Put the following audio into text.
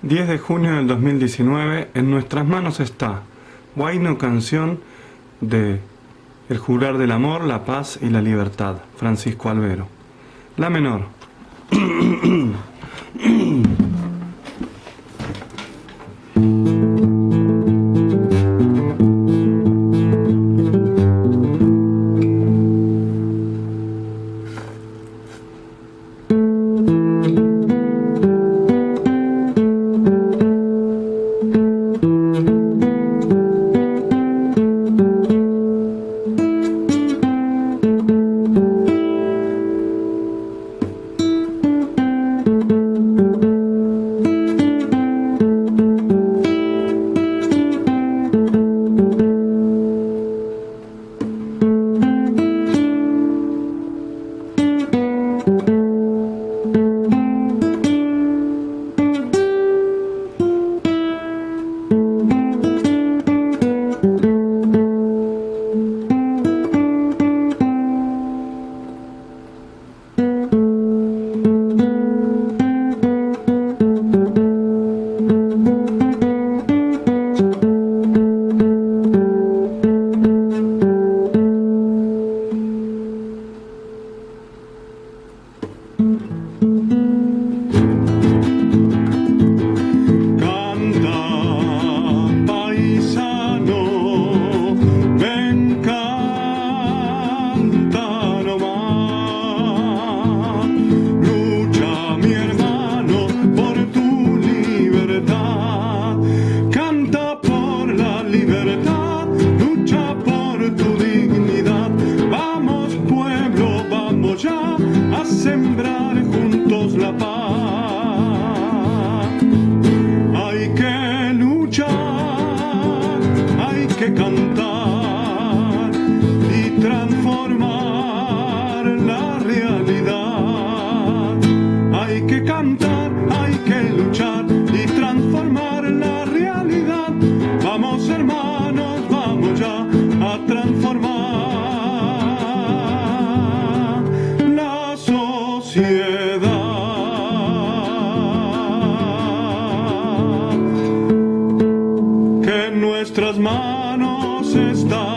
10 de junio del 2019, en nuestras manos está Huayno, canción de El jurar del amor, la paz y la libertad, Francisco Albero. La menor. Que en nuestras manos está.